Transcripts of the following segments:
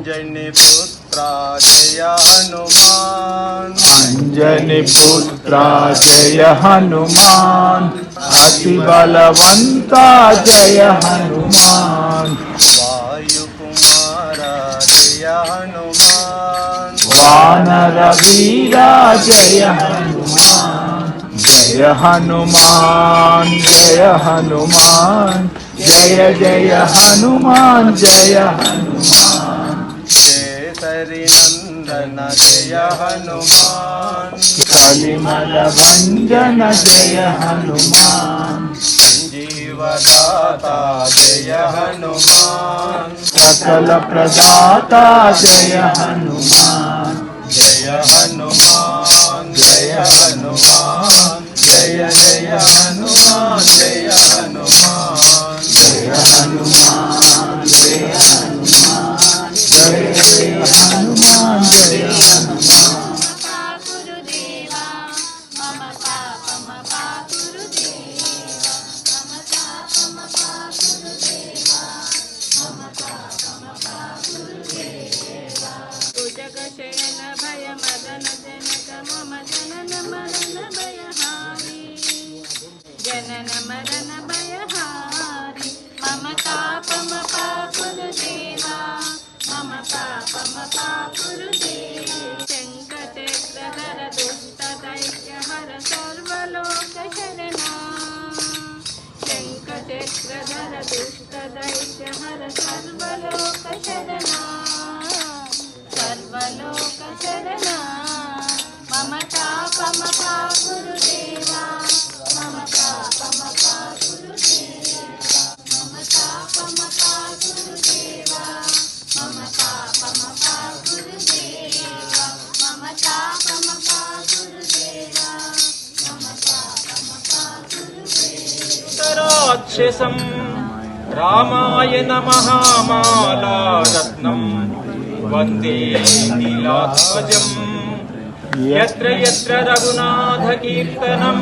अंजनी पुत्रा जय हनुमान, अंजनी पुत्रा जय हनुमान, अति बलवंता जय हनुमान। वायु कुमारा जय हनुमान, वानर वीरा जय हनुमान। जय हनुमान जय हनुमान, जय जय हनुमान जय हनुमान। केसरी नंदन जय हनुमान, कलिमल भंजन जय हनुमान। संजीवदाता जय हनुमान, सकल प्रदाता जय हनुमान। जय हनुमान जय हनुमान, जय जय हनुमान जय हनुमान, जय हनुमान जय हनुमान, जय जय हनुमान जय हनुमान। जगशयन भय मदन जनक मम जनन मरण भयहारी, जनन मरण भयहारी। मम तापम पापुर देवा, मम पापम पापुर देवा। शंकचक्रधर दुष्ट दैत्य हर सर्वलोक शरणा, शंकचक्रधर दुष्ट दैत्य हर सर्वलोक शरणा, सर्वलोक शरणा। मम तापम पापुर देवा, मम तापम पापुर देवा, मम तापम पापुर देवा, मम तापम पापुर देवा, मम तापम पापुर देवा, मम तापम पापुर देवा। राक्षसं रामायण महामाला रत्नम् वन्दे नीलाध्वजम्। यत्र यत्र रघुनाथकीर्तनं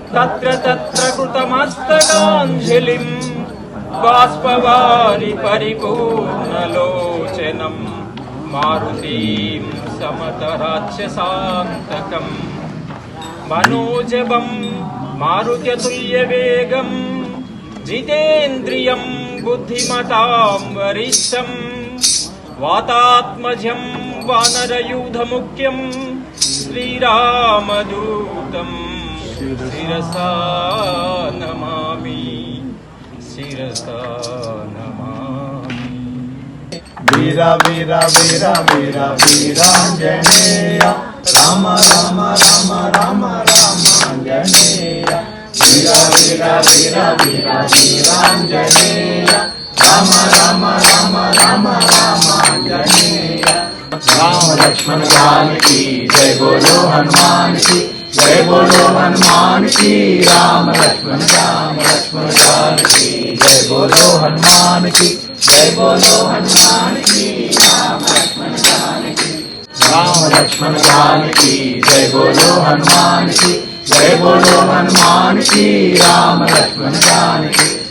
तत्र तत्र कृतमस्तकाञ्जलिं। बाष्पवारि परिपूर्णलोचनं मारुतिं समतराक्षसान्तकम्। मनोजवं मारुत्यतुल्यवेगं जितेन्द्रियं बुद्धिमतां वरिष्ठम्। वातात्मजं वानरयूथमुख्यं श्रीरामदूतं शिरसा नमामि, शिरसा नमामि। वीर वीर वीर वीर वीरांजनेय, राम राम राम राम रामांजनेय। वीर वीर वीर वीर वीरांजनेय, राम राम राम राम रामांजनेय। राम लक्ष्मण जानकी जय बोलो हनुमान की, जय बोलो हनुमान की। राम लक्ष्मण जानकी जय बोलो हनुमान की, जय बोलो हनुमान की। राम लक्ष्मण जानकी, राम लक्ष्मण जानकी जय बोलो हनुमान की, जय बोलो हनुमान की। राम लक्ष्मण जानकी।